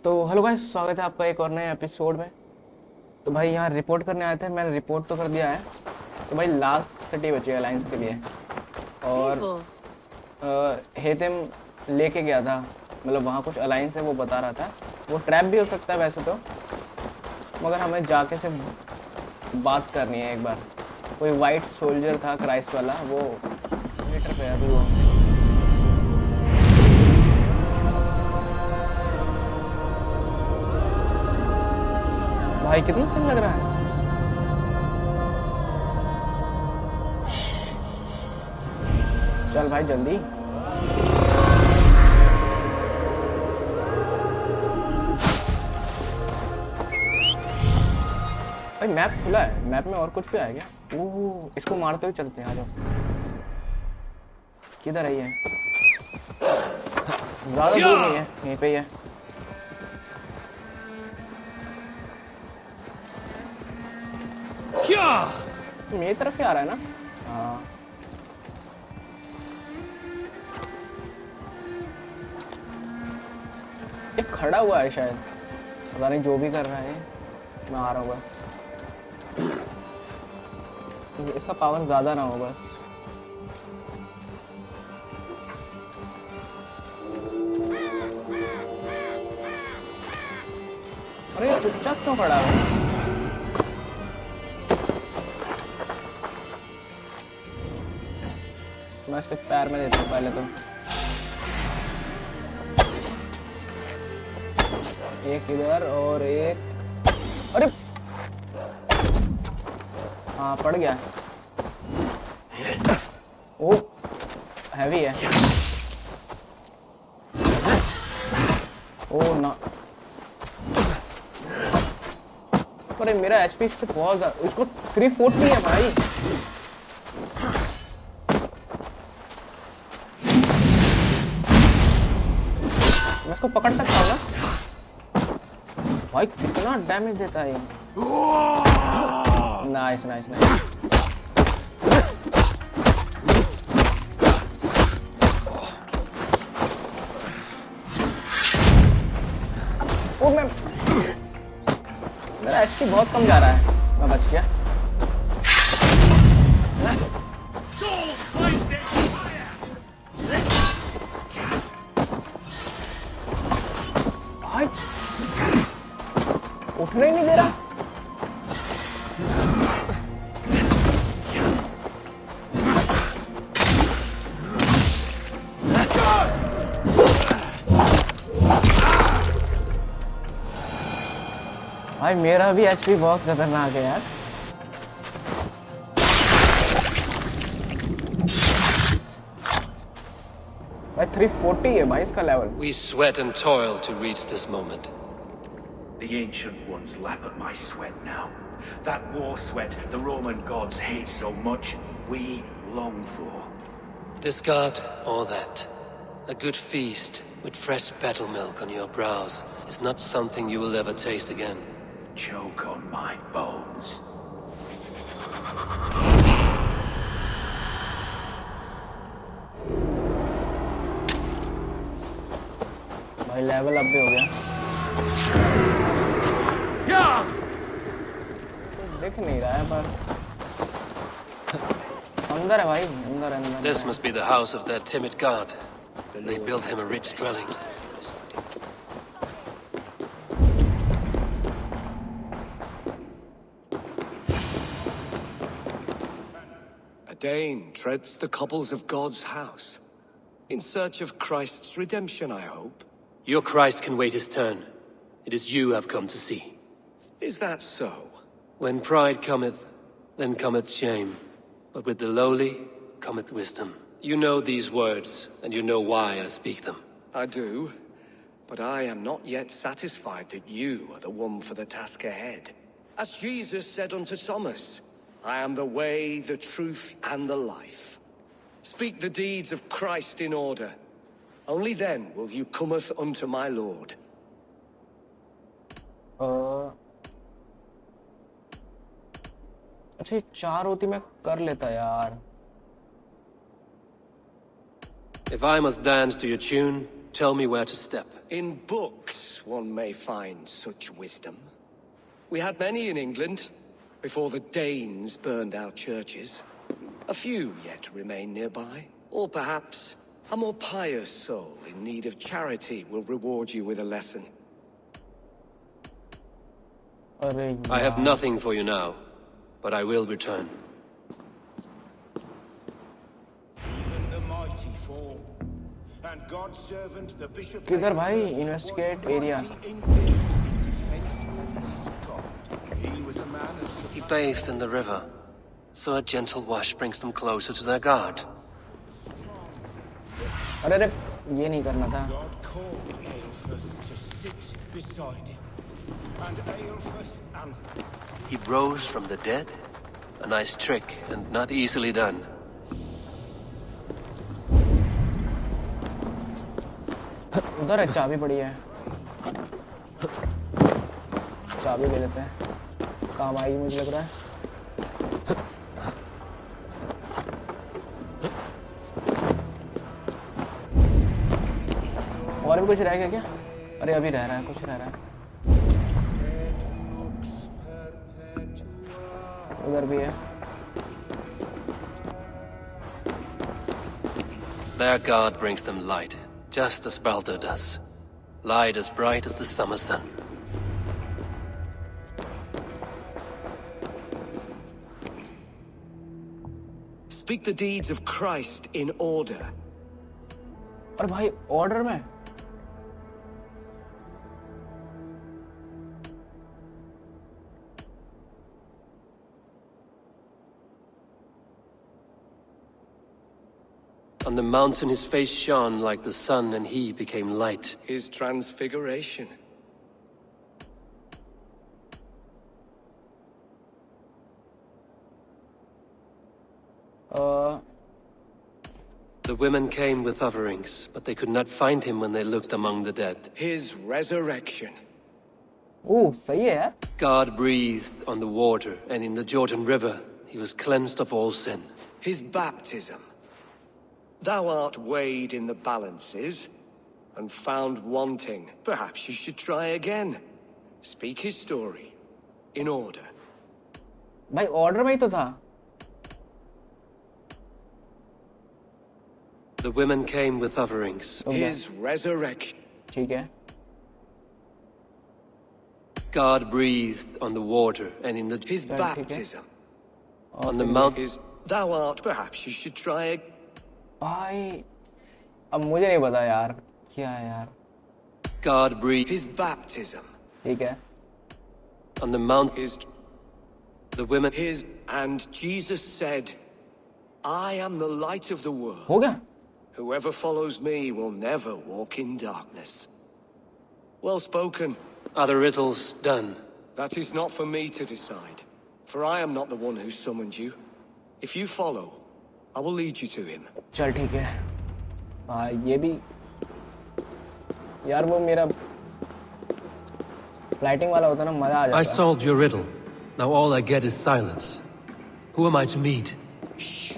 तो hello guys, स्वागत है आपका एक और नए एपिसोड में। तो भाई यहाँ रिपोर्ट करने आए थे, मैंने रिपोर्ट तो कर दिया है। तो भाई लास्ट सिटी बची है अलायंस के लिए। और हेतम लेके गया था, मतलब वहाँ कुछ अलायंस है वो बता रहा था। वो ट्रैप भी हो सकता है वैसे तो, मगर हमें जाके से बात करनी है एक बार। कोई वाइट सोल्जर था क्राइस्ट वाला, वो मीटर पे है अभी वो। भाई कितना सही लग रहा है। चल भाई जल्दी। भाई मैप खुला है, मैप में और कुछ भी आया क्या? ओह, इसको मारते हुए चलते हैं, आ जाओ। किधर है ये? ज्यादा दूर नहीं है, यहीं पे ही है। मेरी तरफ ही आ रहा है ना? हाँ। ये खड़ा हुआ है शायद, पता नहीं जो भी कर रहा है। मैं आ रहा हूँ बस, इसका पावर ज्यादा ना हो बस। अरे ये चुपचाप क्यों खड़ा है? मैं इसके पैर में देता हूँ पहले तो। एक इधर और एक, अरे हाँ पड़ गया। ओ हैवी है। ओ ना, अरे मेरा एचपी इससे बहुत ज्यादा, इसको 340 है भाई। मैं इसको पकड़ सकता हूँ ना? भाई कितना डैमेज देता है ये। Nice nice nice. ओ मैं, मेरा एचपी बहुत कम जा रहा है, मैं बच गया। भाई उठने ही नहीं दे रहा। भाई मेरा भी एचपी बहुत खतरनाक है यार। भाई 340 है भाई इसका level. We sweat and toil to reach this moment. The ancient ones lap at my sweat now. That war sweat the Roman gods hate so much, we long for. This god or that. A good feast with fresh battle milk on your brows is not something you will ever taste again. Choke on my bones. भाई level up भी हो गया। दिख नहीं रहा है पर अंदर है भाई, अंदर अंदर। This must be the house of that timid god. They built him a rich dwelling. A Dane treads the cobbles of God's house. In search of Christ's redemption, I hope. Your Christ can wait his turn. It is you I've come to see. Is that so? When pride cometh, then cometh shame. But with the lowly cometh wisdom. You know these words, and you know why I speak them. I do, but I am not yet satisfied that you are the one for the task ahead. As Jesus said unto Thomas, I am the way, the truth, and the life. Speak the deeds of Christ in order. Only then will you cometh unto my Lord. अच्छा ये 4 होती मैं कर लेता यार। If I must dance to your tune, Tell me where to step. In books, one may find such wisdom. We had many in England, before the Danes burned our churches. A few yet remain nearby. Or perhaps a more pious soul in need of charity will reward you with a lesson. अरे I have nothing for you now, but I will return. Even the mighty fall, and God's servant, the bishop. किधर भाई? Investigate area. He was a man of He bathed in the river, so a gentle wash brings them closer to their God. अरे अरे ये नहीं करना था. God called Aelfus to sit beside him. And Aelfus answered. He rose from the dead? A nice trick, and not easily done. उधर है, चाबी पड़ी है. चाबी ले लेते हैं, काम आएगी मुझे लग रहा है. और भी कुछ रह गया क्या? अरे अभी रह रहा है, कुछ रह रहा है. उधर भी है. Their God brings them light, just as Baldur does. Light as bright as the summer sun. Speak the deeds of Christ in order. और भाई ऑर्डर में On the mountain his face shone like the sun, and he became light. His transfiguration. The women came with offerings, but they could not find him when they looked among the dead. His resurrection. ओह सही है यार. God breathed on the water, and in the Jordan River he was cleansed of all sin. His baptism. Thou art weighed in the balances and found wanting. Perhaps you should try again. Speak his story in order. भाई order में ही तो था. The women came with offerings. His resurrection. ठीक है. God breathed on the water, and in the His baptism. on the mountain. Thou art. Perhaps you should try again. भाई अब मुझे नहीं पता यार क्या है यार. God breathed His baptism. ठीक है. On the mount. The women. And Jesus said, I am the light of the world. हो गया. Whoever follows me will never walk in darkness. Well spoken. Are the riddles done? That is not for me to decide, for I am not the one who summoned you. If you follow, I will lead you to him. चल ठीक है. हाँ ये भी यार वो मेरा lighting वाला होता ना मजा आ जाता. I solved your riddle. Now all I get is silence. Who am I to meet? Shh.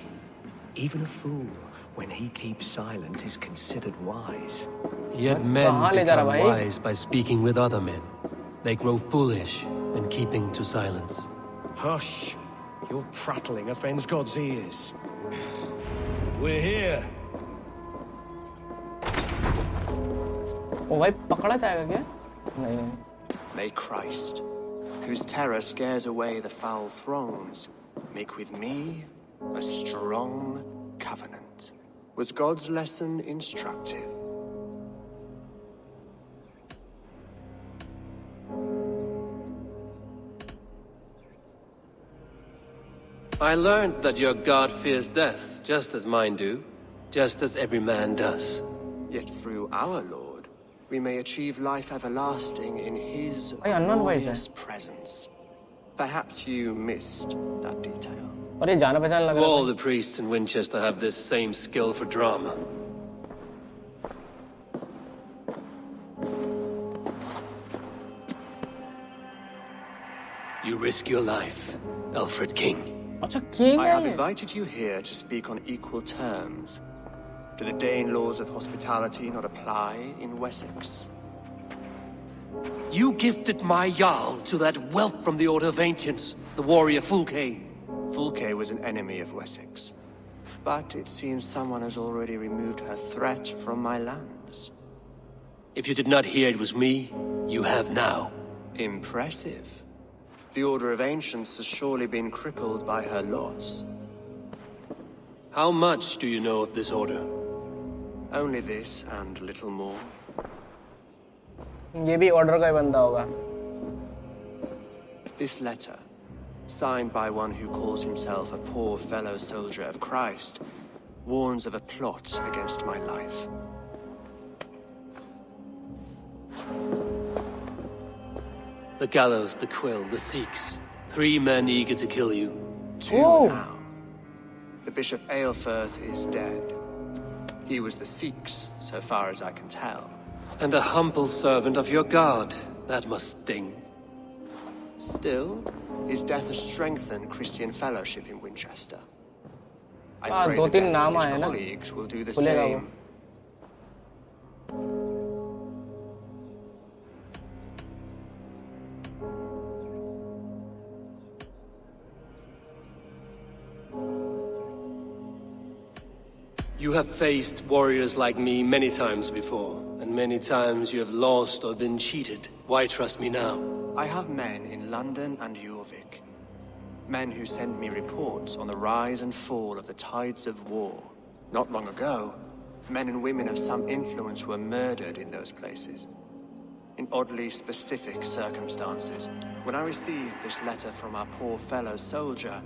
Even a fool, when he keeps silent, is considered wise. Yet men become wise by speaking with other men. They grow foolish when keeping to silence. Hush. Your prattling offends God's ears. We're here. ओ भाई पकड़ा जाएगा क्या? नहीं नहीं. May Christ, whose terror scares away the foul throngs, make with me a strong covenant. Was God's lesson instructive? I learned that your God fears death, just as mine do, just as every man does. Yet through our Lord, we may achieve life everlasting in His glorious presence. Perhaps you missed that detail. और ये जाना पहचान लग रहा है. All the priests in Winchester have this same skill for drama. You risk your life, Alfred King. अच्छा king I है have ये. invited you here to speak on equal terms. Do the Dane laws of hospitality not apply in Wessex? You gifted my Jarl to that whelp from the Order of Ancients, the warrior Fulke. Fulke was an enemy of Wessex. But it seems someone has already removed her threat from my lands. If you did not hear it was me, you have now. Impressive. The Order of Ancients has surely been crippled by her loss. How much do you know of this order? Only this and little more. ये भी order का ही बंदा होगा. This letter, signed by one who calls himself a poor fellow soldier of Christ, warns of a plot against my life. The gallows, the quill, the Sikhs. 3 men eager to kill you. 2 Oh. now. The Bishop Aelfirth is dead. He was the Sikhs, so far as I can tell. And a humble servant of your god. That must sting. Still, his death has strengthened Christian fellowship in Winchester. I pray the 2-3 deaths नाम of आए his ना. colleagues will do the खुलेगा वो. same. You have faced warriors like me many times before, and many times you have lost or been cheated. Why trust me now? I have men in London and Jorvik. Men who send me reports on the rise and fall of the tides of war. Not long ago, men and women of some influence were murdered in those places. In oddly specific circumstances. When I received this letter from our poor fellow soldier,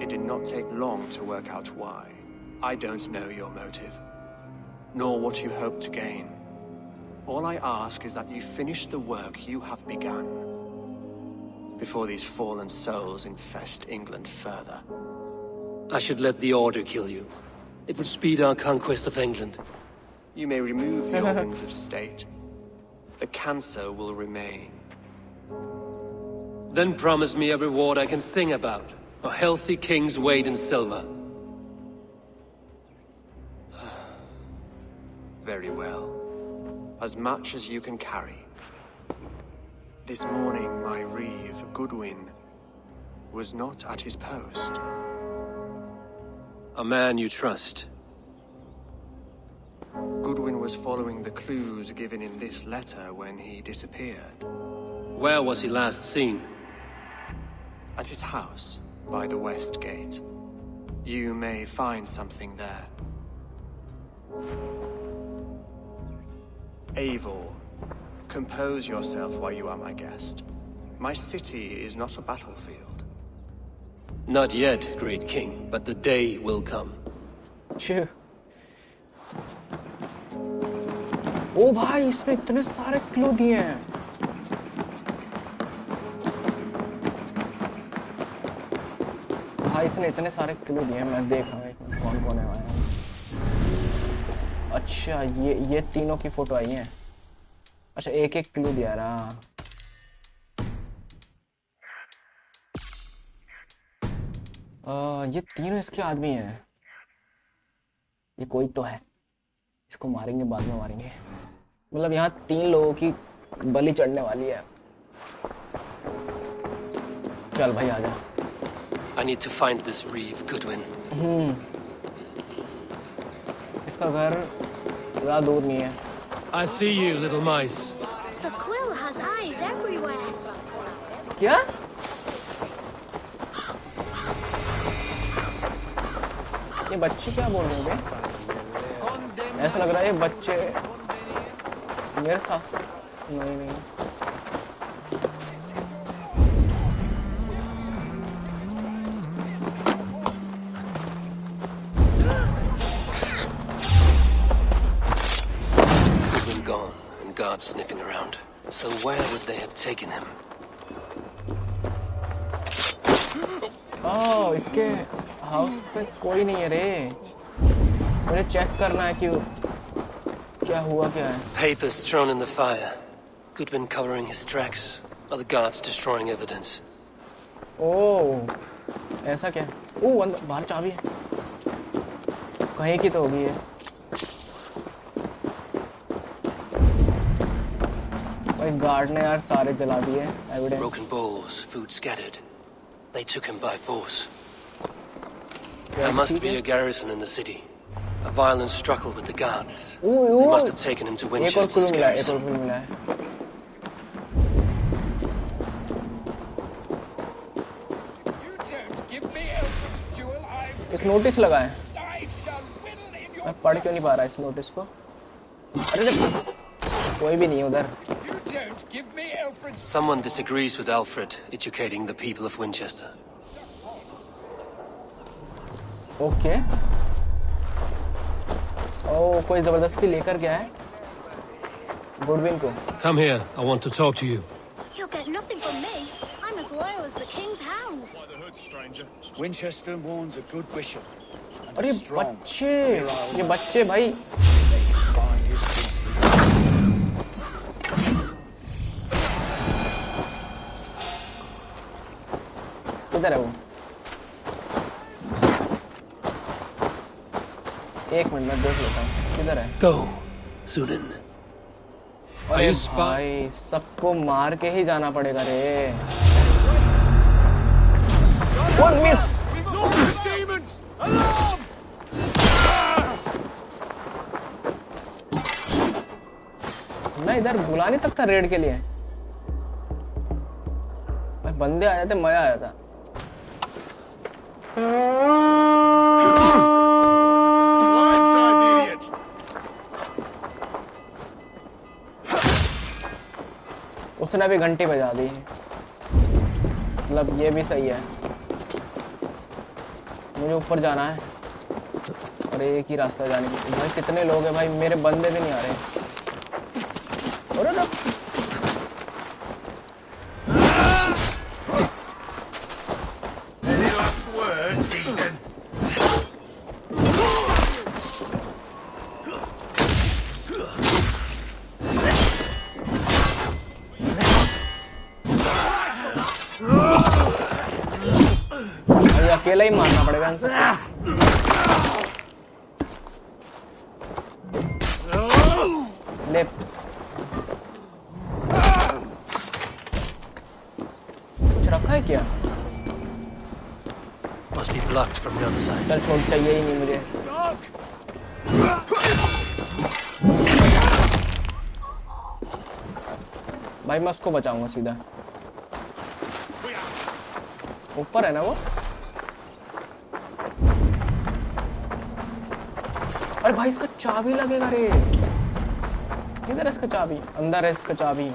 it did not take long to work out why. I don't know your motive, nor what you hope to gain. All I ask is that you finish the work you have begun, before these fallen souls infest England further. I should let the Order kill you. It would speed our conquest of England. You may remove the organs of state. The cancer will remain. Then promise me a reward I can sing about. A healthy king's weight in silver. Very well. As much as you can carry. This morning, my reeve, Goodwin, was not at his post. A man you trust. Goodwin was following the clues given in this letter when he disappeared. Where was he last seen? At his house, by the west gate. You may find something there. Eivor, compose yourself while you are my guest. My city is not a battlefield. Not yet, great king, but the day will come. Chew. ओ भाई इसमें इतने सारे clue दिए हैं. भाई इसने इतने सारे क्लू दिए हैं. मैं देख रहा हूँ कौन कौन है वहाँ. अच्छा ये तीनों की फोटो आई है. अच्छा एक एक क्लू दिया रहा. ये तीनों इसके आदमी हैं. ये कोई तो है. इसको मारेंगे बाद में मारेंगे. मतलब यहाँ 3 लोगों की बलि चढ़ने वाली है. चल भाई आजा. I need to find this reeve, Goodwin. इसका घर ज़्यादा दूर नहीं है. I see you, little mice. The quill has eyes everywhere. क्या? ये बच्चे क्या बोल रहे हैं? ऐसा लग रहा है ये बच्चे मेरे साथ नहीं. Goodwin gone, and guards sniffing around. So where would they have taken him? ओह इसके हाउस पे कोई नहीं है रे. मुझे चेक करना है कि क्या हुआ क्या है. Papers thrown in the fire. Goodwin covering his tracks. Other guards destroying evidence. ओह ऐसा क्या? ओह अंदर बाहर चाबी है. कहीं की तो होगी ये. भाई गार्ड ने यार सारे जला दिए evidence. Broken bowls, food scattered. They took him by force. There must be a garrison in the city. A violent struggle with the guards. They must have taken him to एक और Winchester's clue मिला है, एक और garrison. Clue मिला है। एक notice लगा है, मैं पढ़ क्यों नहीं पा रहा इस नोटिस को? अरे कोई भी नहीं है उधर। Someone disagrees with Alfred educating the people of Winchester. Okay, ओ कोई जबरदस्ती लेकर गया है गुडविन को। Come here. I want to talk to you. You'll get nothing from me. I'm as loyal as the king's hounds. Winchester mourns a good bishop. And अरे a strong. बच्चे, ये बच्चे भाई। Find his priestly. किधर है वो? एक minute में देख लेता हूँ किधर है। Go, Sunan. अरे भाई सबको मार के ही जाना पड़ेगा रे। और मिस। मैं इधर बुला नहीं सकता रेड के लिए। भाई बंदे आ जाते मजा आ जाता। उसने भी घंटी बजा दी, मतलब ये भी सही है। मुझे ऊपर जाना है और एक ही रास्ता जाने का। भाई कितने लोग हैं भाई, मेरे बंदे भी नहीं आ रहे। अरे अकेला ही मारना पड़ेगा इनसे। ले कुछ रखा है क्या? Must be blocked from the other side. चल छोड़, चाहिए ही नहीं मुझे। भाई मैं उसको बचाऊंगा सीधा। ऊपर है ना वो? अरे भाई इसका चाबी लगेगा रे। किधर है इसका चाबी? अंदर है इसका चाबी।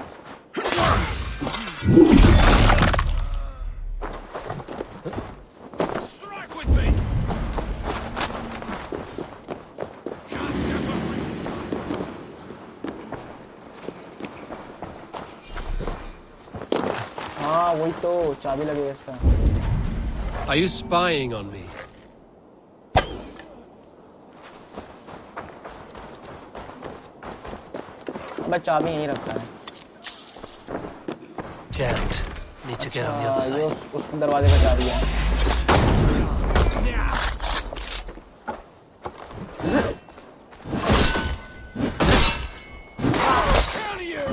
हाँ वही तो, चाबी लगेगा इसका। Are you spying on me? मैं चाबी यहीं रखता है। Jammed. Need to get on the other ये side. उस दरवाजे का चाबी है।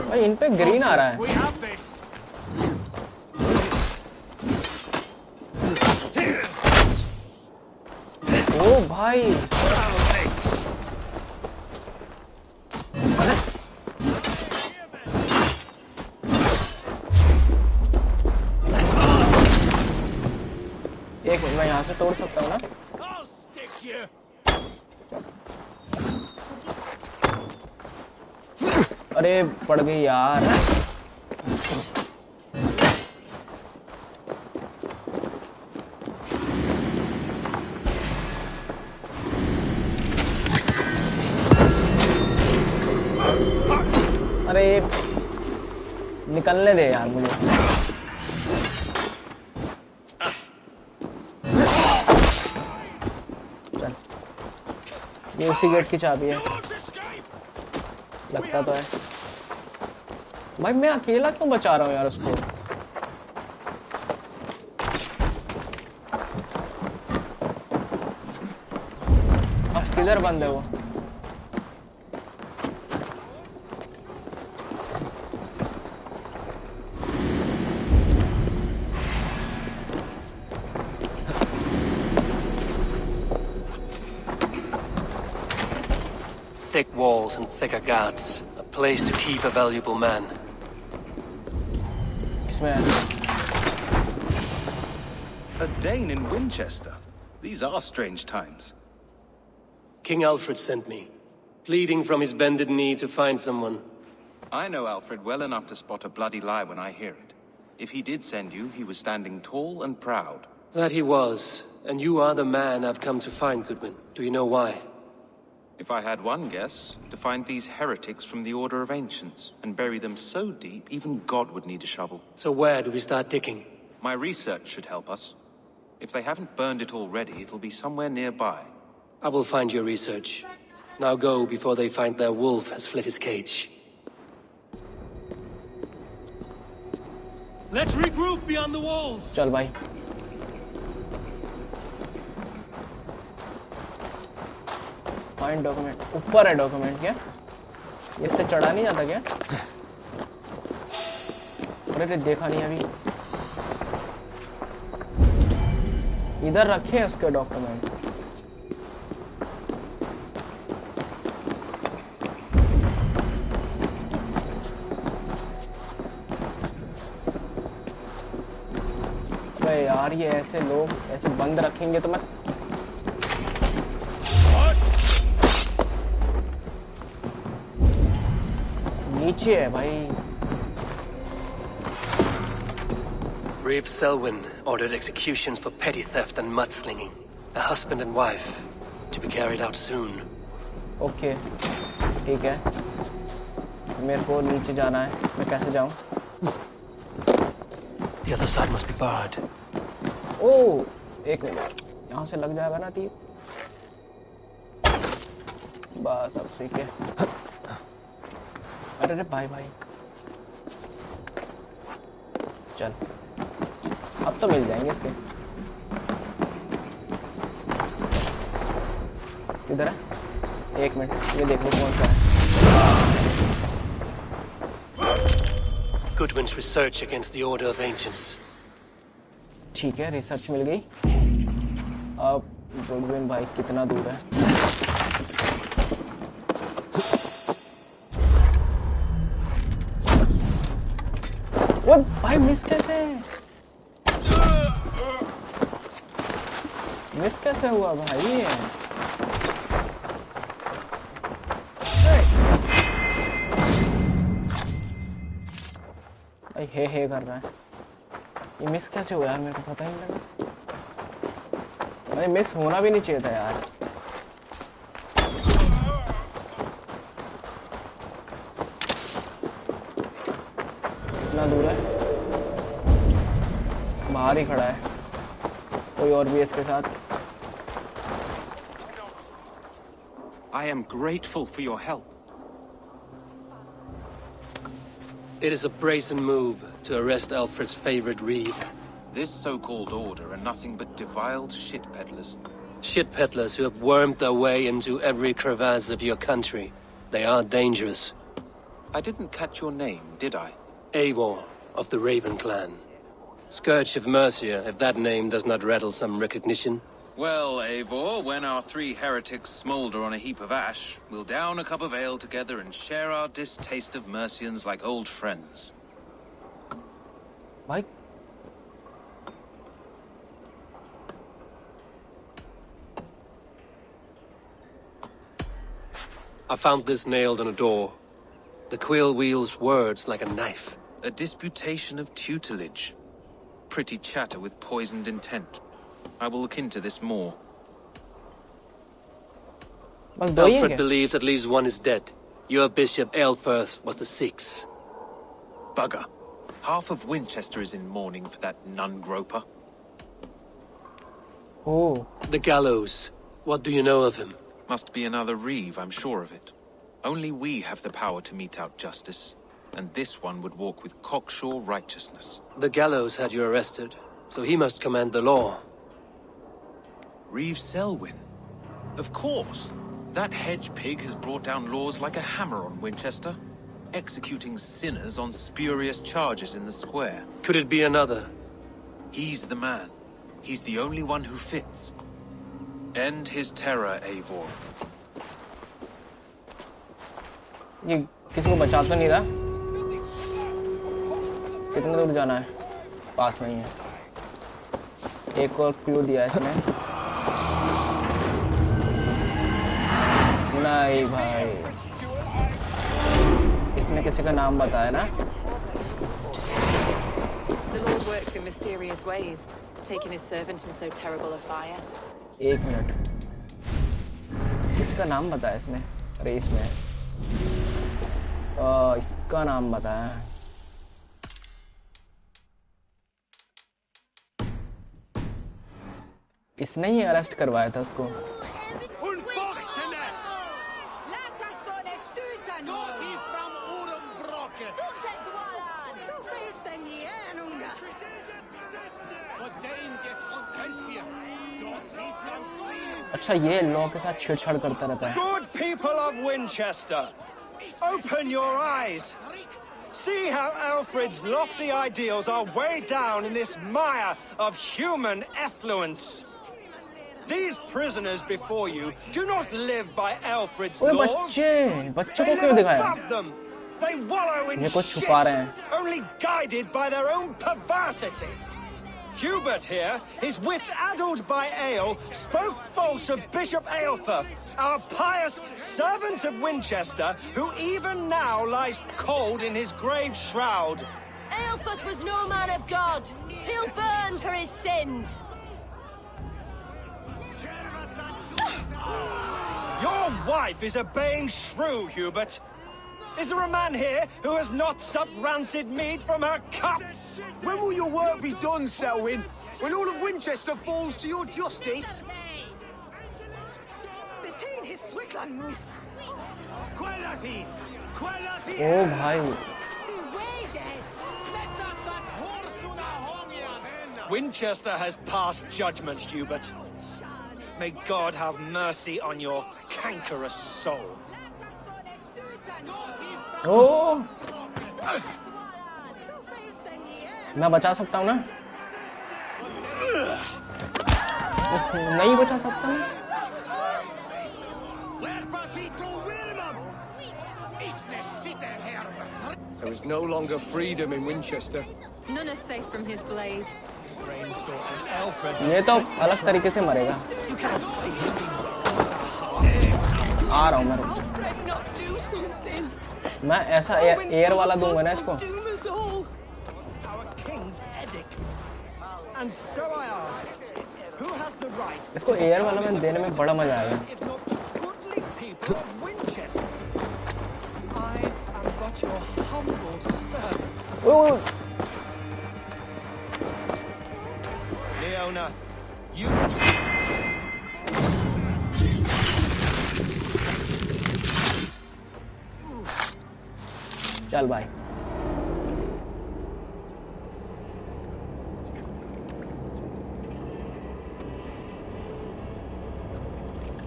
भाई इन पे ग्रीन आ रहा है। ओ भाई एक मिनट, मैं यहाँ से तोड़ सकता हूँ ना? अरे पड़ गई यार। अरे निकलने दे यार मुझे। चल, ये उसी गेट की चाबी है, लगता तो है। भाई मैं अकेला क्यों बचा रहा हूँ यार उसको? अब किधर बंद है वो? walls and thicker guards. A place to keep a valuable man. इसमें A Dane in Winchester. These are strange times. King Alfred sent me, pleading from his bended knee to find someone. I know Alfred well enough to spot a bloody lie when I hear it. If he did send you, he was standing tall and proud. That he was, and you are the man I've come to find, Goodwin. Do you know why? If I had one guess, to find these heretics from the Order of Ancients, and bury them so deep, even God would need a shovel. So where do we start digging? My research should help us. If they haven't burned it already, it'll be somewhere nearby. I will find your research. Now go before they find their wolf has fled his cage. Let's regroup beyond the walls! चल भाई find document ऊपर है document क्या इससे चढ़ा नहीं जाता क्या अरे देखा नहीं अभी इधर रखे हैं उसके डॉक्यूमेंट अबे यार ये ऐसे लोग ऐसे बंद रखेंगे तो मैं नीचे है भाई Reeve Selwyn ordered executions for petty theft and mudslinging. A husband and wife, to be carried out soon. Okay ठीक है मेरे को नीचे जाना है मैं कैसे जाऊं The other side must be barred. ओह एक मिनट यहाँ से लग जाएगा ना तीर बस अब ठीक है अरे रे भाई भाई चल अब तो मिल जाएंगे इसके किधर है एक मिनट ये देख लो कौन सा है Goodwin's research against the Order of Ancients. ठीक है रिसर्च मिल गई अब गुडविन भाई कितना दूर है वो भाई मिस कैसे हुआ भाई भाई हे कर रहा है ये मिस कैसे हुआ यार मेरे को पता ही नहीं लगा भाई मिस होना भी नहीं चाहिए था यार कितना दूर है बाहर ही खड़ा है कोई और भी है इसके साथ I am grateful for your help. It is a brazen move to arrest Alfred's favorite Reeve. This so-called order are nothing but defiled shit peddlers. Shit peddlers who have wormed their way into every crevasse of your country. They are dangerous. I didn't catch your name, did I? Eivor of the Raven clan. Scourge of Mercia, if that name does not rattle some recognition. Well, Eivor, when our three heretics smolder on a heap of ash, we'll down a cup of ale together and share our distaste of Mercians like old friends. Mike? I found this nailed on a door. The quill wields words like a knife. A disputation of tutelage. Pretty chatter with poisoned intent. I will look into this more. Alfred believes at least one is dead. Your Bishop Aelfirth was the sixth. Bugger. Half of Winchester is in mourning for that nun-groper. Oh. The gallows. What do you know of him? Must be another Reeve, I'm sure of it. Only we have the power to mete out justice. And this one would walk with cocksure righteousness. The gallows had you arrested, so he must command the law. Reeve Selwyn. Of course. That hedge pig has brought down laws like a hammer on Winchester. Executing sinners on spurious charges in the square. Could it be another? He's the man. He's the only one who fits. End his terror, Eivor. ये किसी को बचा तो नहीं रहा? कितने दूर जाना है? पास में ही है। एक और क्लू दिया है इसने। नहीं भाई, इसने किसी का नाम बताया ना? The Lord works in mysterious ways, taking his servant in so terrible a fire. एक मिनट, इसका नाम बताया इसने? अरे इसमें इसका नाम बताया। इसने ही अरेस्ट करवाया था उसको। अच्छा, ये लॉ के साथ छेड़छाड़ करता रहता है। Good people of Winchester, open your eyes. See how Alfred's lofty ideals are weighed down in this mire of human effluence. These prisoners before you do not live by Alfred's laws. बच्चे को They क्यों live दिखाया? above them. They wallow in ये कुछ shit, छुपा रहे हैं। only guided by their own perversity. Hubert here, his wits addled by ale, spoke false of Bishop Aelfirth, our pious servant of Winchester, who even now lies cold in his grave shroud. Aelfirth was no man of God. He'll burn for his sins. Your wife is a baying shrew, Hubert. Is there a man here who has not supped rancid mead from her cup? When will your work be done, Selwyn? When all of Winchester falls to your justice? ओ भाई, Winchester has passed judgment, Hubert. May God have mercy on your cankerous soul. ओ मैं बचा सकता हूँ ना? नहीं बचा सकता मैं? There is no longer freedom in Winchester. None are safe from his blade. ये तो अलग तरीके से मरेगा। आ रहा हूँ मैं ऐसा एयर वाला दूंगा ना इसको। इसको एयर वाला मैं देने में बड़ा मजा आएगा। Leona, you... चल भाई,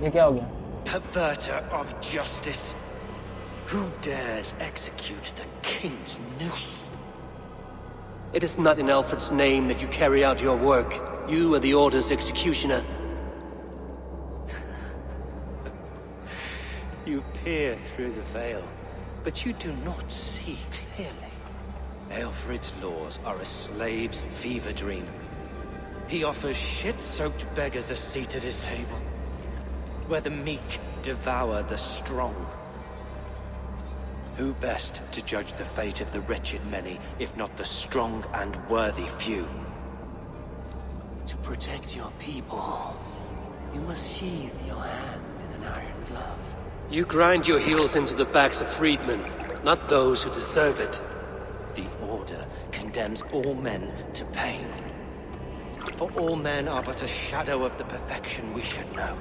ये क्या हो गया? Perverter of justice. Who dares execute the king's noose? It is not in Alfred's name that you carry out your work. You are the Order's executioner. You peer through the veil, but you do not see clearly. Alfred's laws are a slave's fever dream. He offers shit-soaked beggars a seat at his table, where the meek devour the strong. Who best to judge the fate of the wretched many, if not the strong and worthy few? To protect your people, you must sheathe your hand in an iron glove. You grind your heels into the backs of freedmen, not those who deserve it. The Order condemns all men to pain. For all men are but a shadow of the perfection we should know.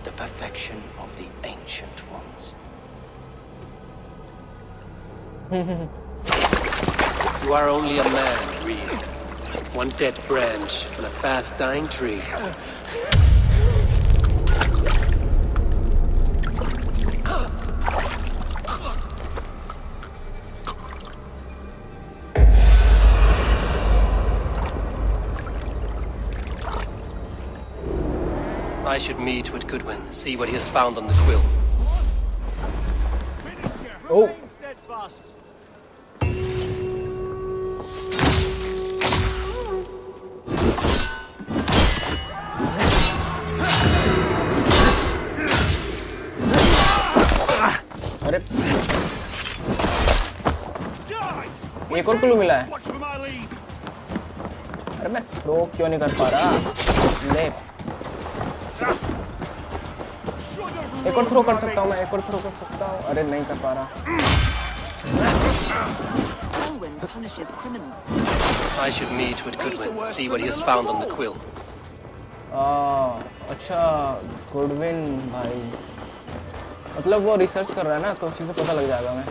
The perfection of the Ancient Ones. You are only a man, Reed. One dead branch on a fast-dying tree. I should meet with Goodwin, see what he has found on the quill. Oh. remain steadfast. अरे एक और clue मिला है। Watch for my lead. अरे मैं throw क्यों नहीं कर पा रहा? ले एक और थ्रो कर सकता हूँ मैं, एक और थ्रो कर सकता हूँ। अरे नहीं कर पा रहा। Selwyn punishes criminals. I should meet with Goodwin, see what he has found on the quill. अच्छा गुडविन भाई, मतलब वो रिसर्च कर रहा है ना, तो उसी से पता लग जाएगा मैं।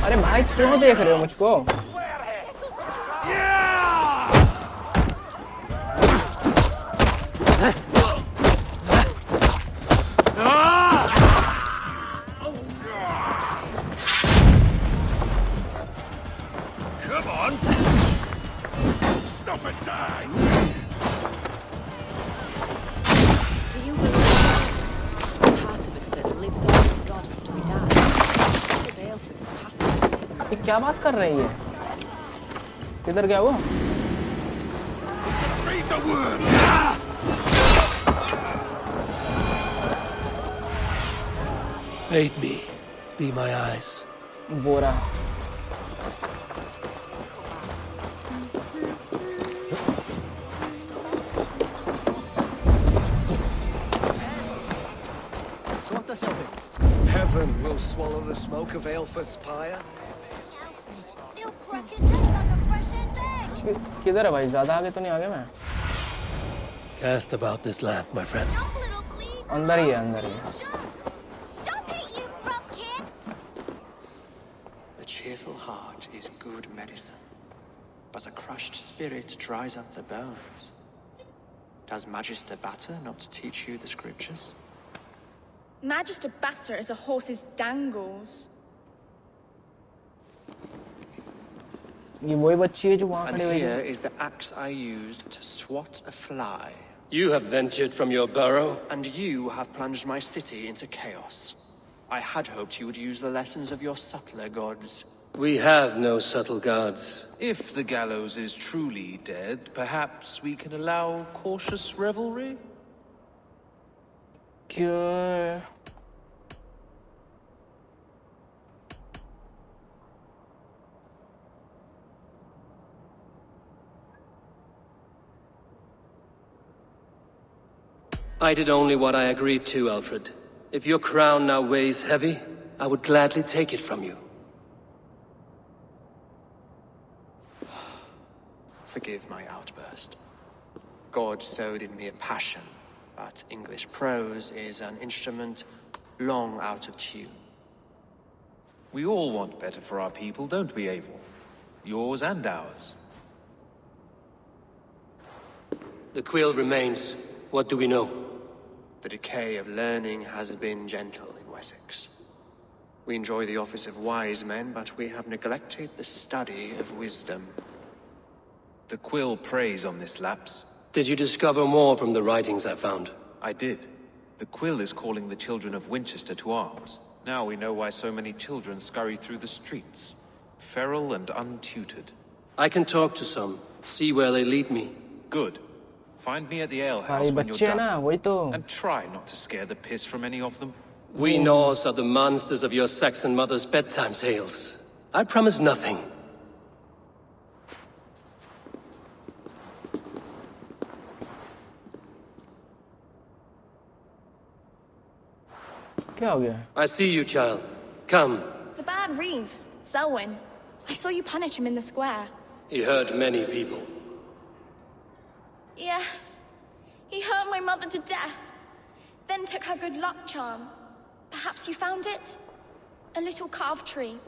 अरे भाई क्यों देख रहे हो मुझको? Come on. Stop and die. Do you believe the part of us that lives on with God after we die? The veil for this passes. ये क्या बात कर रही है? किधर गया वो? Read the word. Aid me. Be my eyes. Bora. Heaven will swallow the smoke of Aelfred's pyre. He'll crack his head like a fresh hen's egg. किधर है भाई? ज्यादा आगे तो नहीं आगे मैं? Cast about this land, my friend. Jump, little Glee. अंदर ही है, अंदर ही है। Jump. Stop it, you bumpkin. A cheerful heart is good medicine, but a crushed spirit dries up the bones. Does Magister Batter not teach you the scriptures? Magister Batter is a horse's dangles. ये वही बच्ची है जो वहाँ And खड़ी हुई here है। is the axe I used to swat a fly. You have ventured from your burrow. And you have plunged my city into chaos. I had hoped you would use the lessons of your subtler gods. We have no subtle gods. If the gallows is truly dead, perhaps we can allow cautious revelry? क्यों? I did only what I agreed to, Alfred. If your crown now weighs heavy, I would gladly take it from you. Forgive my outburst. God sowed in me a passion, but English prose is an instrument long out of tune. We all want better for our people, don't we, Eivor? Yours and ours. The quill remains. What do we know? The decay of learning has been gentle in Wessex. We enjoy the office of wise men, but we have neglected the study of wisdom. The quill preys on this lapse. Did you discover more from the writings I found? I did. The quill is calling the children of Winchester to arms. Now we know why so many children scurry through the streets, feral and untutored. I can talk to some, see where they lead me. Good. Find me at the भाई alehouse when you're बच्चे हैं done. ना, वही तो। And try not to scare the piss from any of them. We Norse are the monsters of your Saxon mother's bedtime tales. I promise nothing. क्या हो गया? I see you, child. Come. The bad Reeve, Selwyn. I saw you punish him in the square. He hurt many people. Yes. He hurt my mother to death. Then took her good luck charm. Perhaps you found it? A little carved tree.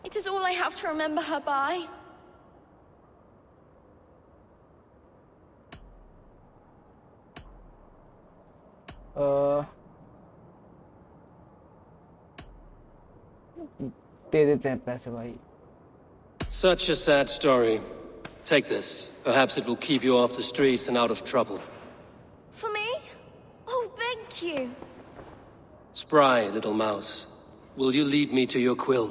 It is all I have to remember her by. दे देते हैं पैसे भाई। Such a sad story. Take this. Perhaps it will keep you off the streets and out of trouble. For me? Oh, thank you. Spry, little mouse. Will you lead me to your quill?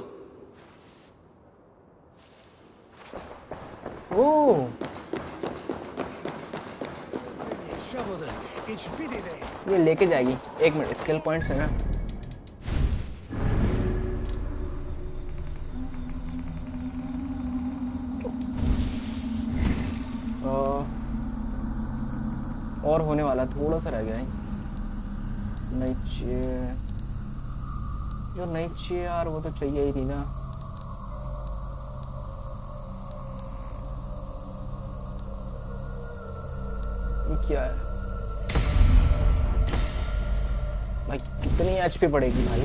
ओह ये लेके जाएगी। एक minute, skill points है ना। और होने वाला, थोड़ा सा रह गया है। नीचे जो नीचे यार वो तो चाहिए ही नहीं ना। ये क्या है भाई? कितनी एचपी पड़ेगी भाई?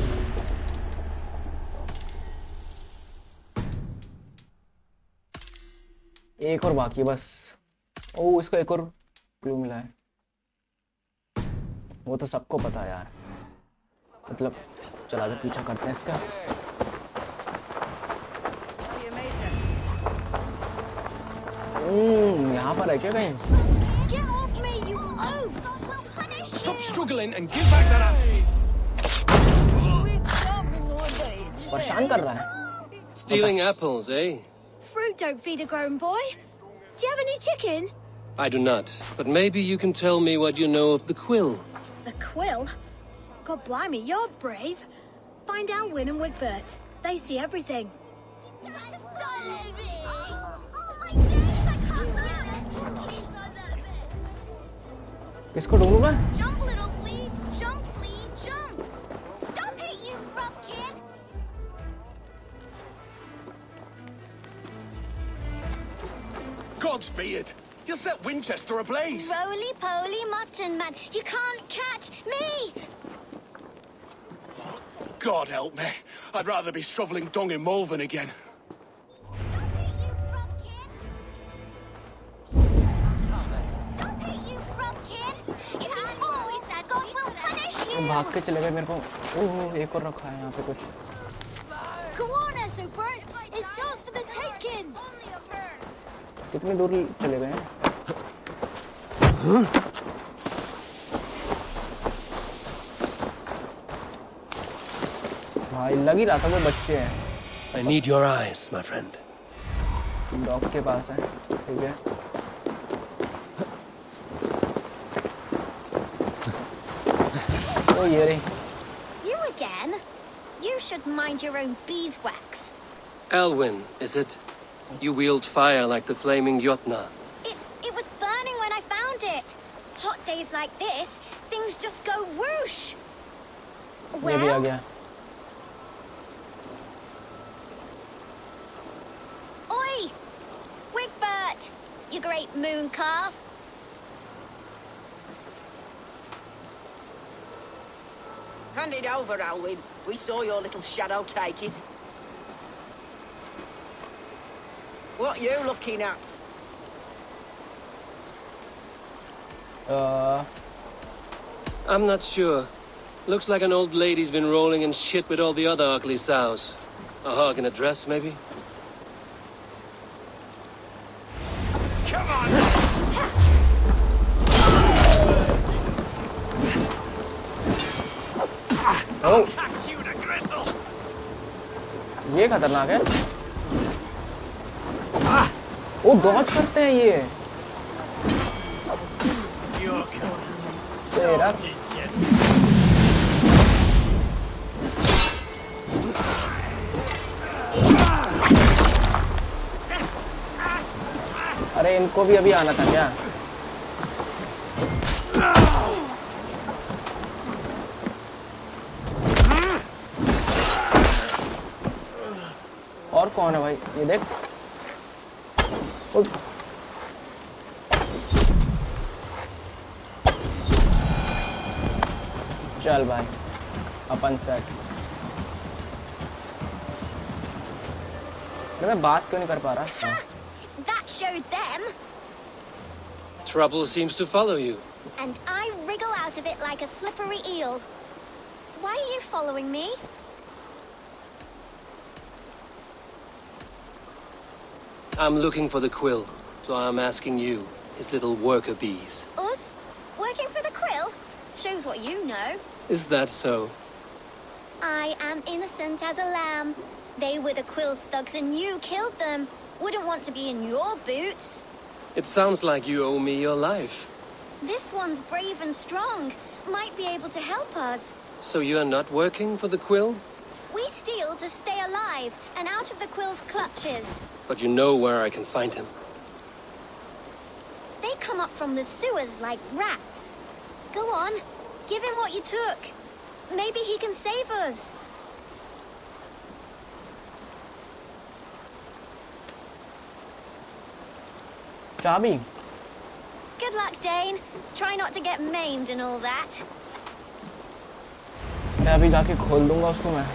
एक और बाकी बस। ओ इसको एक और क्लू मिला है। वो तो सबको पता है यार, मतलब चला के पीछा करते हैं इसका। यहाँ पर है क्या कहीं? Stop struggling and give back that apple. परेशान कर रहा है। Stealing apples, eh? Fruit don't feed a grown boy. Do you have any chicken? I do not, but maybe you can tell me what you know of the quill. The quill? God blimey, you're brave. Find Alwyn and Wigbert. They see everything. किसको ढूंढूं मैं? Jump, little flea! Jump, flea! Jump! Stop it, you rough kid! Gods be it! You'll set Winchester ablaze! Roly-poly mutton man, you can't catch me! God help me. I'd rather be shoveling dung in Malvern again. भाग के चले गए मेरे को। ओह एक और रखा है यहाँ पे कुछ। Go on, Esselbert! It's yours for the taking! कितनी दूर चले गए हैं? भाई लग ही रहा था वो बच्चे हैं। I need your eyes, my friend. Dog के पास है, ठीक है। Oh, Yuri. You again? You should mind your own beeswax. Alwyn, is it? You wield fire like the flaming Jotna. It was burning when I found it. Hot days like this, things just go whoosh. ये भी आ गया। Oi! Wigbert! You great moon calf. Hand it over, Alwyn. We saw your little shadow take it. What you looking at? I'm not sure. Looks like an old lady's been rolling in shit with all the other ugly sows. A hog in a dress, maybe? Come on! Oh. ये खतरनाक है। वो Dodge करते हैं ये। तेरा अरे इनको भी अभी आना था क्या? और कौन है भाई? ये देख। चल भाई अपन सेट। मैं बात क्यों नहीं कर पा रहा? That showed them. Trouble seems to follow you. And I wriggle out of it like a slippery eel. Why are you following me? I'm looking for the quill. So I'm asking you, his little worker bees. Us? Working for the Quill? Shows what you know. Is that so? I am innocent as a lamb. They were the Quill's thugs and you killed them. Wouldn't want to be in your boots. It sounds like you owe me your life. This one's brave and strong. Might be able to help us. So you're not working for the Quill? We steal to stay alive and out of the Quill's clutches. But you know where I can find him. They come up from the sewers like rats. Go on, give him what you took. Maybe he can save us. चाबी। Good luck, Dane. Try not to get maimed and all that. मैं अभी जाके खोल दूंगा उसको मैं।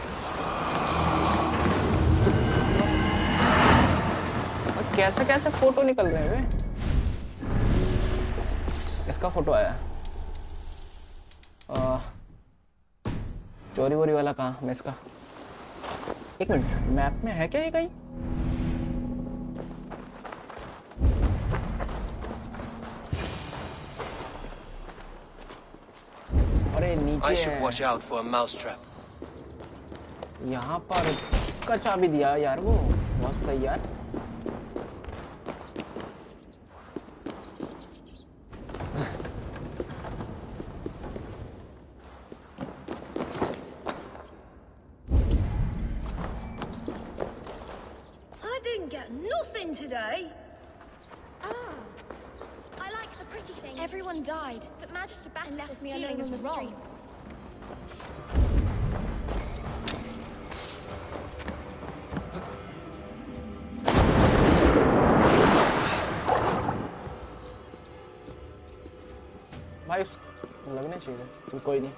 और कैसे कैसे फोटो निकल रहे हैं वे? इसका फोटो आया। चोरी वोरी वाला कहाँ? मैं इसका। एक मिनट, मैप में है क्या ये कहीं? अरे नीचे I should है। watch out for a mousetrap. यहाँ पर इसका चाबी दिया यार वो, बहुत सही यार। I didn't get nothing today. I like the pretty things. Everyone died, but Magister Bacchus left me alone in the streets. भाई लगने चाहिए, चल कोई नहीं।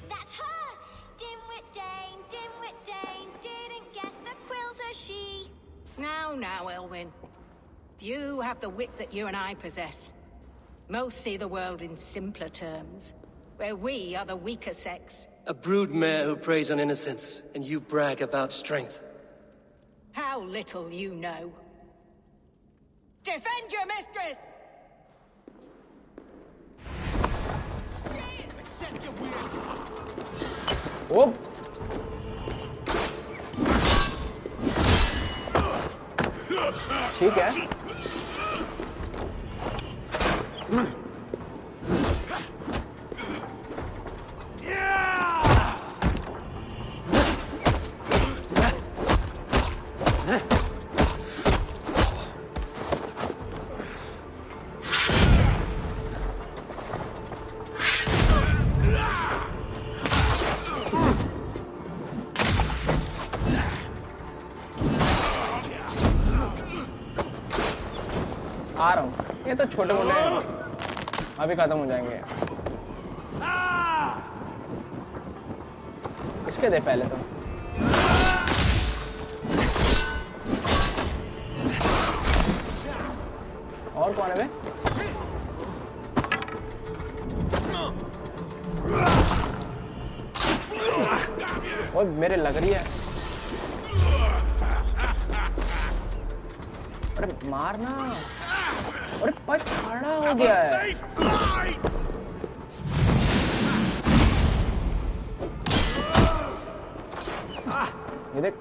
That's her! Dimwit Dane, didn't guess the Quill's a she. Now, Elwyn. You have the wit that you and I possess. Most see the world in simpler terms, where we are the weaker sex. A broodmare who preys on innocence, and you brag about strength. How little you know. Defend your mistress! Accept your will. ओ ठीक है। आ रहा हूँ। ये तो छोटे मोटे अभी खत्म हो जाएंगे। इसके दे पहले तो। और कौन है बे? ओए मेरे लग रही है। अरे मारना। अरे भाई खड़ा हो गया है। ये देख।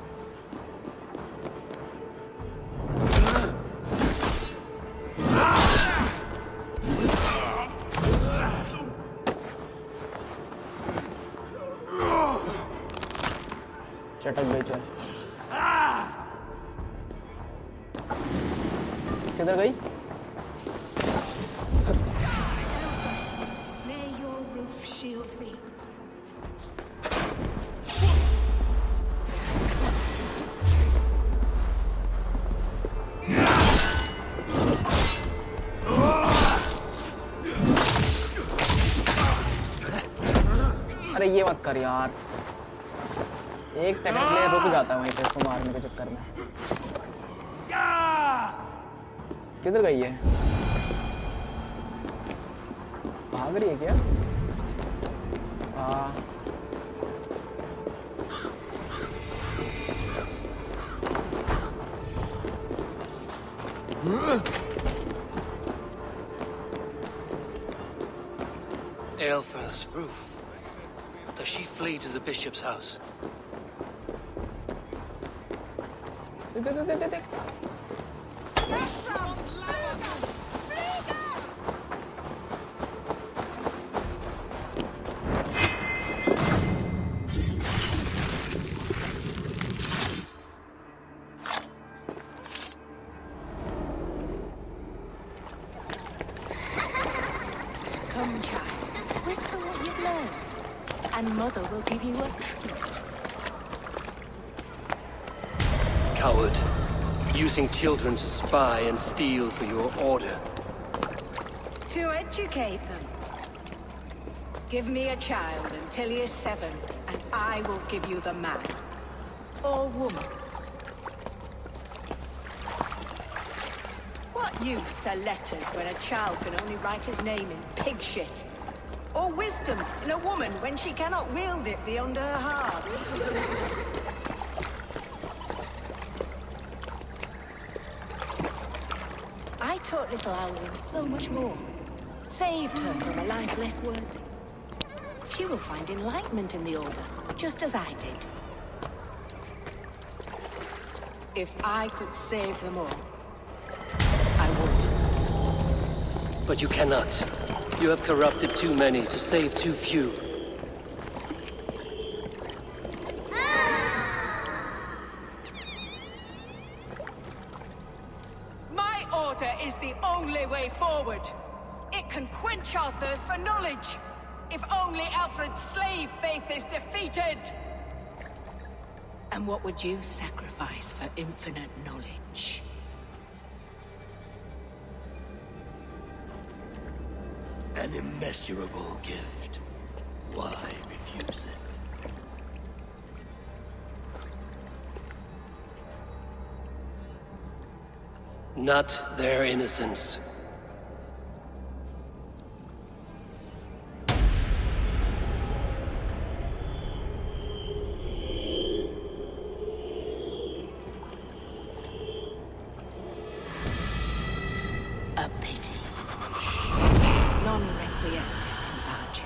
चटक बेचा। किधर गई? May your roof shield me. अरे ये मत कर यार। एक सेकंड के लिए रुक जाता है वहीं पे इसको मारने के चक्कर में। किधर गई है? भाग रही है क्या? Aelfreth's roof. Does she flee to the bishop's house? Come, child. Whisper what you've learned, and Mother will give you a treat. Coward. Using children to spy and steal for your order. To educate them. Give me a child until he is 7, and I will give you the man. Or woman. What use are letters when a child can only write his name in pig shit? Or wisdom in a woman when she cannot wield it beyond her heart? I taught little Alwyn so much more. Saved her from a life less worthy. She will find enlightenment in the Order, just as I did. If I could save them all, I would. But you cannot. You have corrupted too many to save too few. My order is the only way forward. It can quench our thirst for knowledge. If only Alfred's slave faith is defeated. And what would you sacrifice for infinite knowledge? An immeasurable gift. Why refuse it? Not their innocence. A pity. Non requiescat in pace.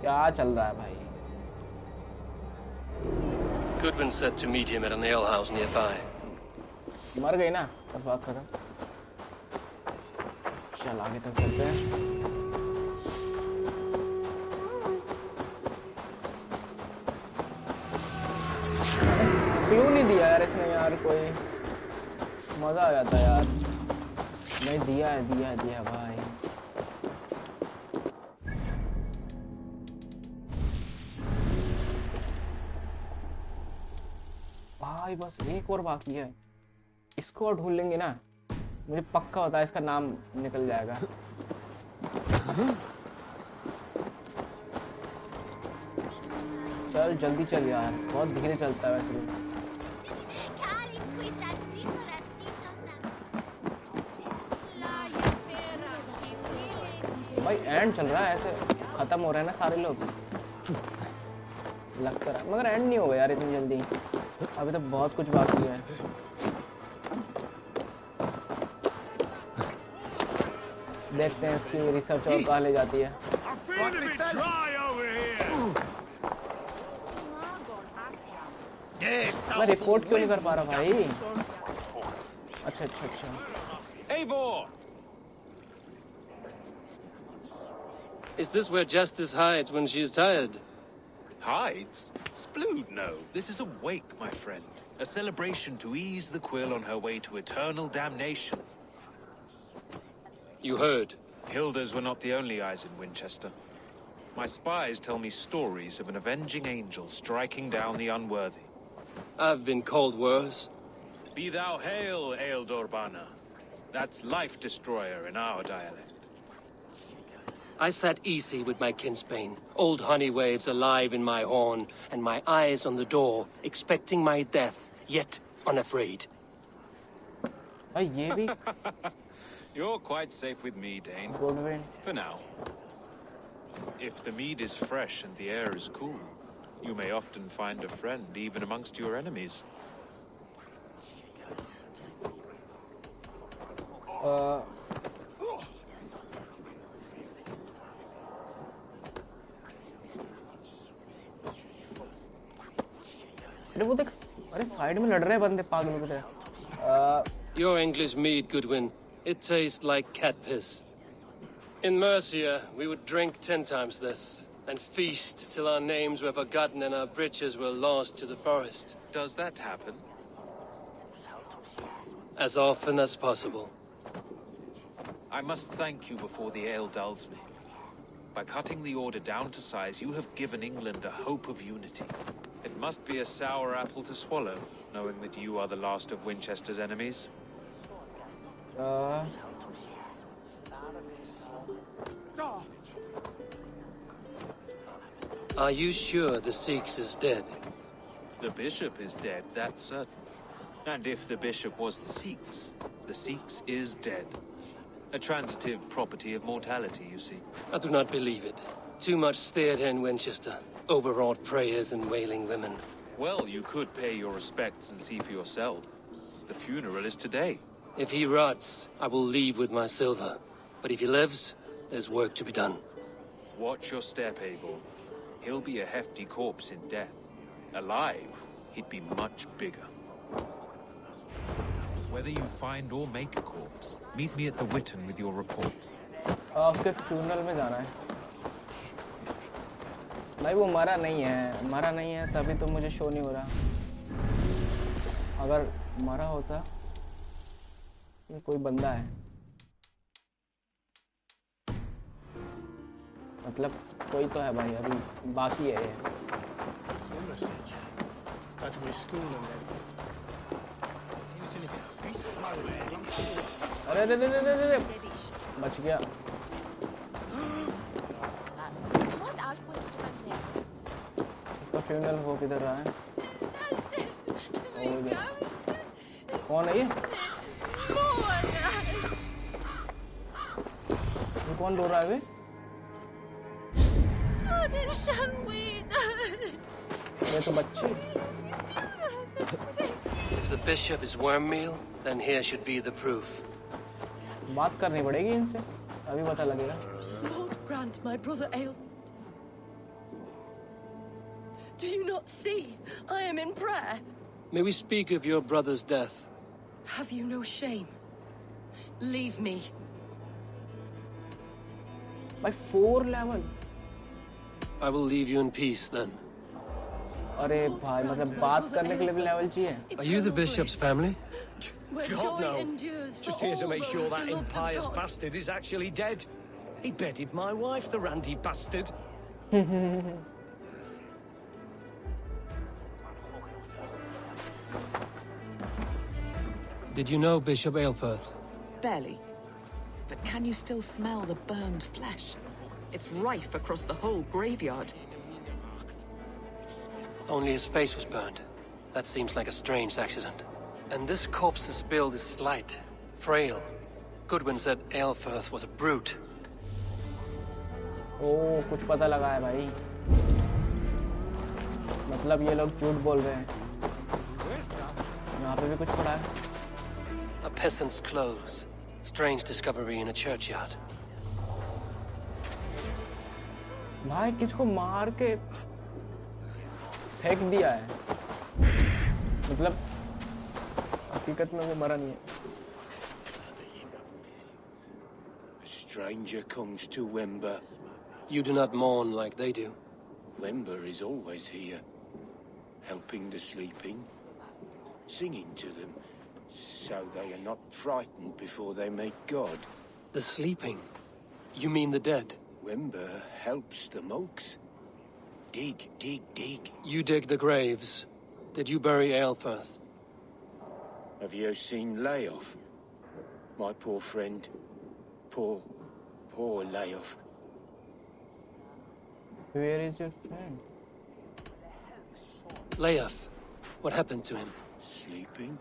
क्या चल रहा है भाई? Goodwin said to meet him at an alehouse nearby. मर गई ना, बस बात खत्म. चल आगे तक चलते हैं. क्यों नहीं दिया यार इसने यार? कोई मजा आ जाता यार. नहीं दिया है, दिया है, दिया भाई. भाई बस एक और बाकी है. इसको और ढूंढ लेंगे ना, मुझे पक्का होता है इसका नाम निकल जाएगा. चल जल्दी चल यार, बहुत धीरे चलता है वैसे भी. भाई एंड चल रहा है, ऐसे खत्म हो रहे हैं ना सारे लोग. लगता है मगर एंड नहीं होगा यार इतनी जल्दी. अभी तो बहुत कुछ बाकी है. देखते हैं इसकी रिसर्च और कहाँ ले जाती है. मैं रिपोर्ट क्यों नहीं कर पा रहा भाई? अच्छा अच्छा अच्छा. Is this where Justice hides when she's tired? Hides? Splood, no. This is a wake, my friend. A celebration to ease the quill on her way to eternal damnation. You heard. Hilda's were not the only eyes in Winchester. My spies tell me stories of an avenging angel striking down the unworthy. I've been called worse. Be thou hail, Ealdor Bana. That's Life Destroyer in our dialect. I sat easy with my kinsbane, old honey waves alive in my horn, and my eyes on the door, expecting my death, yet unafraid. भाई ये भी You're quite safe with me, Dane. Goodwin. For now. If the mead is fresh and the air is cool, you may often find a friend even amongst your enemies. अरे वो देख, अरे side में लड़ रहे हैं बंदे पागलों की तरह। Your English mead, Goodwin. It tastes like cat piss. In Mercia, we would drink 10 times this, and feast till our names were forgotten and our britches were lost to the forest. Does that happen? As often as possible. I must thank you before the ale dulls me. By cutting the order down to size, you have given England a hope of unity. It must be a sour apple to swallow, knowing that you are the last of Winchester's enemies. Are you sure the Sikhs is dead? The bishop is dead, that's certain. And if the bishop was the Sikhs is dead. A transitive property of mortality, you see. I do not believe it. Too much theatre in Winchester. Overwrought prayers and wailing women. Well, you could pay your respects and see for yourself. The funeral is today. If he rots, I will leave with my silver. But if he lives, there's work to be done. Watch your step, Eivor. He'll be a hefty corpse in death. Alive, he'd be much bigger. Whether you find or make a corpse, meet me at the Witten with your report. उसके funeral में जाना है। भाई वो मरा नहीं है तभी तो मुझे शो नहीं हो रहा। अगर मरा होता, ये कोई बंदा है, मतलब कोई तो है भाई, अभी बाकी है ये। अरे रे बच गया। इसका फ्यूनरल हो किधर रहा है? कौन है ये कौन रो रहा है? ये तो बच्ची। If the bishop is worm meal, then here should be the proof. बात करनी पड़ेगी इनसे, अभी पता लगेगा। Lord grant my brother Ale. Do you not see? I am in prayer. May we speak of your brother's death? Have you no shame? Leave me. By 4 level. I will leave you in peace then. अरे भाई, मतलब बात करने के लिए भी level चाहिए। Are you the bishop's family? God, no. Just here to make sure that impious bastard is actually dead. He bedded my wife, the randy bastard. Did you know Bishop Aelfirth? Barely. But can you still smell the burned flesh? It's rife across the whole graveyard. Only his face was burned. That seems like a strange accident. And this corpse's build is slight, frail. Goodwin said Aelfirth was a brute. ओह, कुछ पता लगा है भाई। मतलब ये लोग झूठ बोल रहे हैं। यहाँ पे भी कुछ पड़ा है। A peasant's clothes. Strange discovery in a churchyard. भाई किसको मार के फेंक दिया है। मतलब हकीकत में वो मरा नहीं है। A stranger comes to Wember. You do not mourn like they do. Wember is always here, helping the sleeping, singing to them, so they are not frightened before they meet God. The sleeping? You mean the dead? Wember helps the monks. Dig, dig, dig. You dig the graves. Did you bury Aelfirth? Have you seen Layoff? My poor friend. Poor Layoff. Where is your friend? Layoff. What happened to him? Sleeping.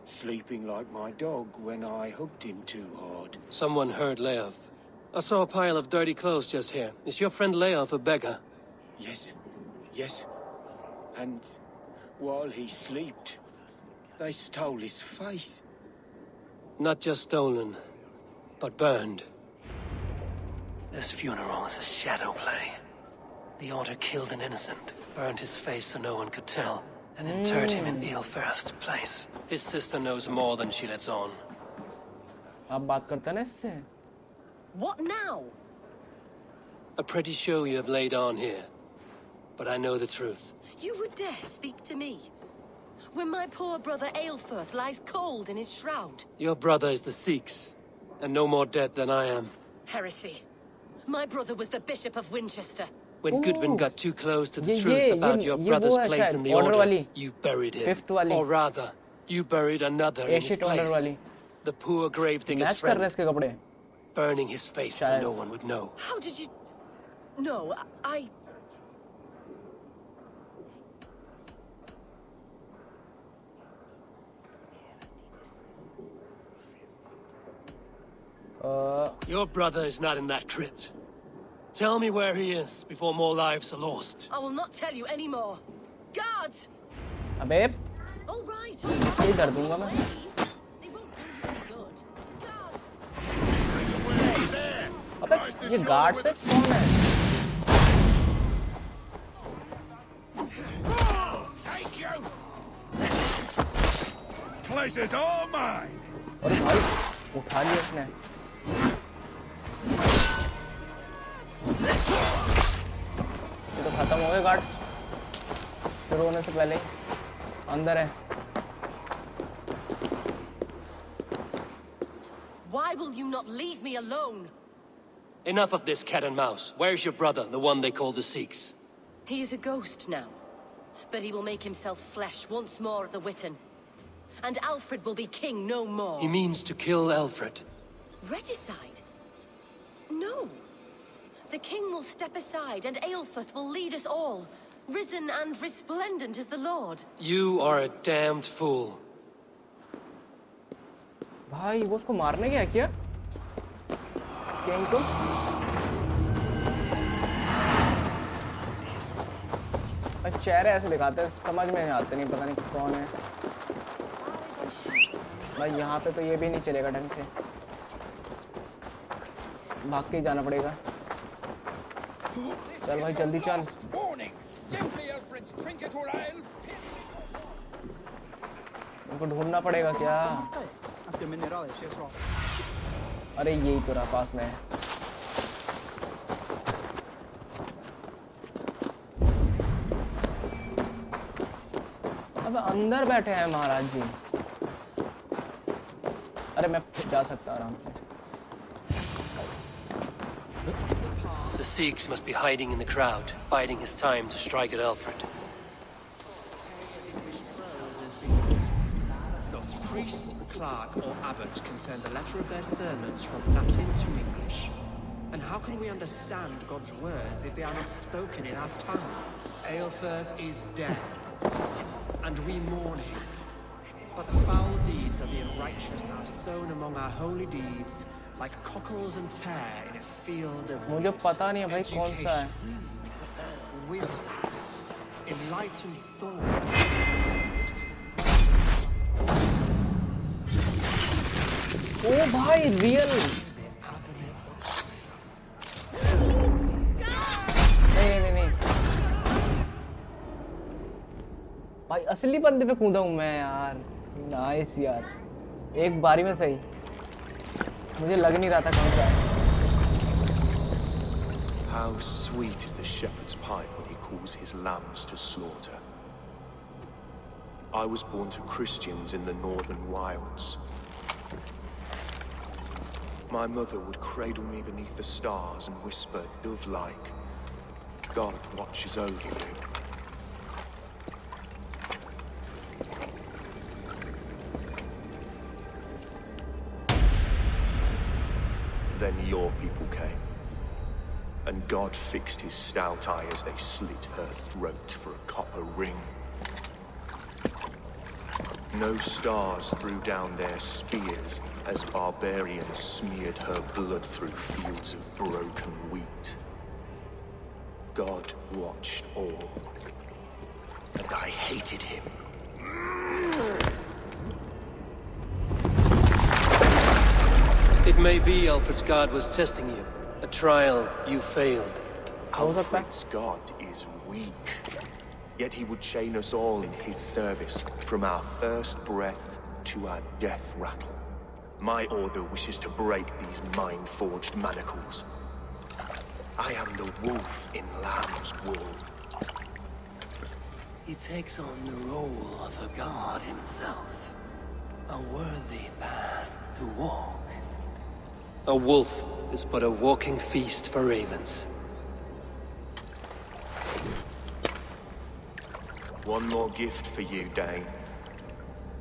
sleeping like my dog when I hugged him too hard. Someone heard Leov. I saw a pile of dirty clothes just here. Is your friend Leov a beggar? Yes, yes. And while he slept, they stole his face. Not just stolen, but burned. This funeral is a shadow play. The Order killed an innocent, burned his face so no one could tell, and interred him in Aelfirth's place. His sister knows more than she lets on. आप बात करते हैं ना इससे? What now? A pretty show you have laid on here, but I know the truth. You would dare speak to me? When my poor brother Aelfirth lies cold in his shroud. Your brother is the Sikhs, and no more dead than I am. Heresy. My brother was the Bishop of Winchester. When Goodwin got too close to the truth about your brother's place in the Order, you buried him. Or rather, you buried another in his place. The poor gravedigger's friend. Burning his face so no one would know. How did you... No, I... Your brother is not in that crypt. Tell me where he is before more lives are lost. I will not tell you anymore. Guards! अबे All right. इसके कर दूंगा मैं. अबे ये guard से कौन है? Thank you. Place is all mine. अरे भाई उठा लिया इसने. ये तो खत्म हो गए गार्ड्स. शुरू होने से पहले ही अंदर है. Why will you not leave me alone? Enough of this cat and mouse. Where's your brother, the one they call the Sikhs? He is a ghost now, but he will make himself flesh once more at the Witten. And Alfred will be king no more. He means to kill Alfred. Regicide? No. The king will step aside and Aelfirth will lead us all, risen and resplendent as the Lord. You are a damned fool. भाई वो उसको मारने गया क्या? King को? चेहरे ऐसे दिखाते हैं समझ में नहीं आते, नहीं पता नहीं कौन है भाई. यहाँ पे तो ये भी नहीं चलेगा ढंग से, भाग के ही जाना पड़ेगा. चल भाई जल्दी चल. उनको ढूंढना पड़ेगा क्या? अरे यही तो रहा पास में. अब अंदर बैठे हैं महाराज जी. अरे मैं जा सकता आराम से. The Sikhs must be hiding in the crowd, biding his time to strike at Alfred. Not priest, clerk, or abbot can turn the letter of their sermons from Latin to English. And how can we understand God's words if they are not spoken in our tongue? Aelfirth is dead, and we mourn him. But the foul deeds of the unrighteous are sown among our holy deeds, like cockles and tare in a field of मुझे पता नहीं है भाई कौन सा है. wisdom, enlightened thorns. ओ भाई real. नहीं भाई असली बंदे पे कूदा हूँ मैं यार. नाइस यार, एक बारी में सही. मुझे लग नहीं रहा था कौन सा है. How sweet is the shepherd's pipe when he calls his lambs to slaughter. I was born to Christians in the northern wilds. My mother would cradle me beneath the stars and whisper, dove-like, God watches over you. Then your people came, and God fixed his stout eye as they slit her throat for a copper ring. No stars threw down their spears as barbarians smeared her blood through fields of broken wheat. God watched all, and I hated him. It may be Alfred's God was testing you. A trial you failed. Alfred's God is weak. Yet he would chain us all in his service, from our first breath to our death rattle. My order wishes to break these mind-forged manacles. I am the wolf in lamb's wool. He takes on the role of a god himself. A worthy path to walk. A wolf is but a walking feast for ravens. One more gift for you, Dane.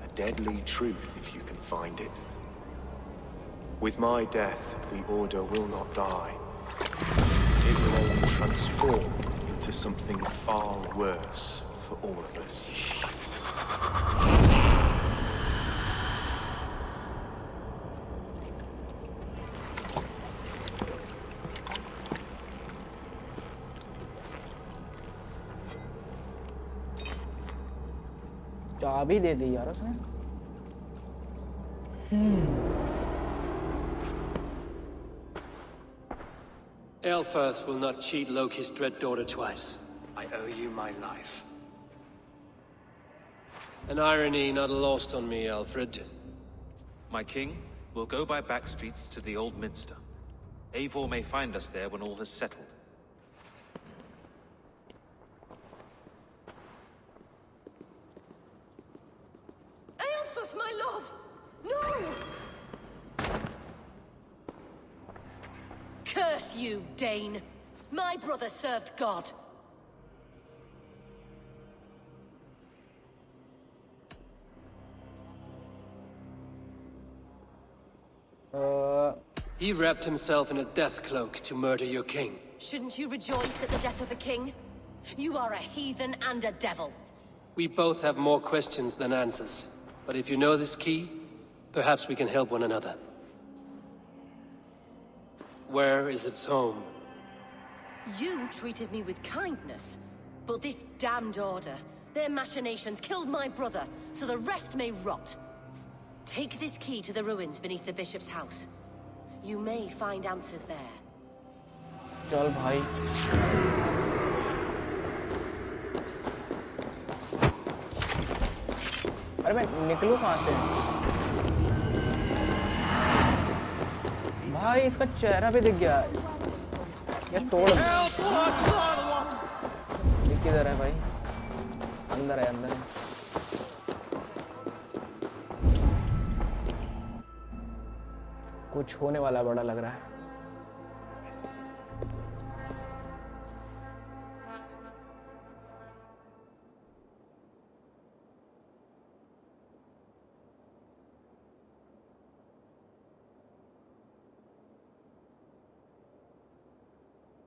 A deadly truth, if you can find it. With my death, the Order will not die. It will only transform into something far worse for all of us. चाबी दे दी यार उसने। Aelfirth will not cheat Loki's dread daughter twice. I owe you my life. An irony not lost on me, Alfred. My king, we'll go by back streets to the Old Minster. Eivor may find us there when all has settled. Aelfirth, my love! No! Curse you, Dane! My brother served God. He wrapped himself in a death cloak to murder your king. Shouldn't you rejoice at the death of a king? You are a heathen and a devil. We both have more questions than answers. But if you know this key, perhaps we can help one another. Where is its home? You treated me with kindness, but this damned Order, their machinations killed my brother, so the rest may rot. Take this key to the ruins beneath the bishop's house. You may find answers there. चल भाई। अरे मैं निकलूं कहाँ से? भाई इसका चेहरा भी दिख गया। ये तोड़। ये किधर है भाई? अंदर है अंदर है। कुछ होने वाला बड़ा लग रहा है।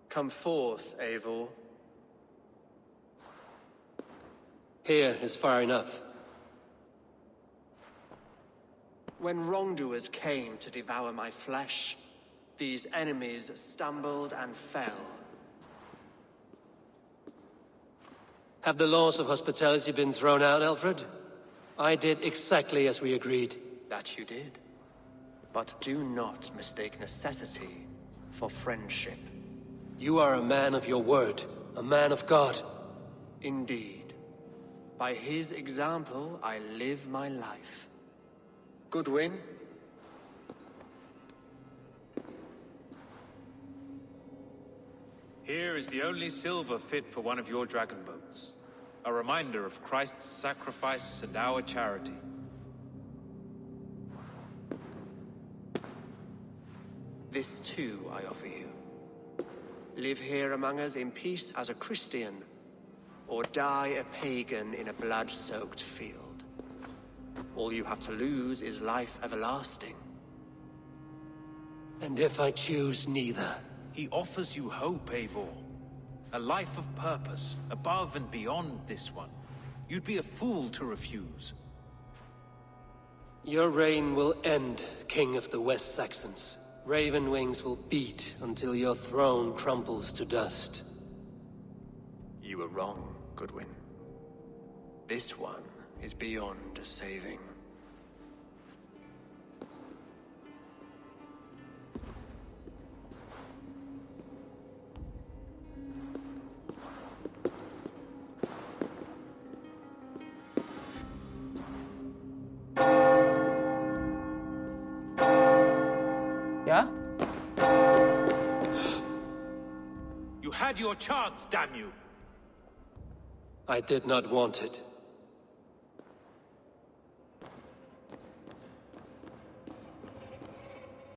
Come forth, Eivor. Here is far enough. When wrongdoers came to devour my flesh, these enemies stumbled and fell. Have the laws of hospitality been thrown out, Alfred? I did exactly as we agreed. That you did. But do not mistake necessity for friendship. You are a man of your word, a man of God. Indeed. By his example, I live my life. Goodwin? Here is the only silver fit for one of your dragon boats. A reminder of Christ's sacrifice and our charity. This too I offer you. Live here among us in peace as a Christian, or die a pagan in a blood-soaked field. All you have to lose is life everlasting. And if I choose neither? He offers you hope, Eivor. A life of purpose, above and beyond this one. You'd be a fool to refuse. Your reign will end, King of the West Saxons. Raven wings will beat until your throne crumbles to dust. You were wrong, Goodwin. This one is beyond saving. क्या? You had your chance, damn you! I did not want it.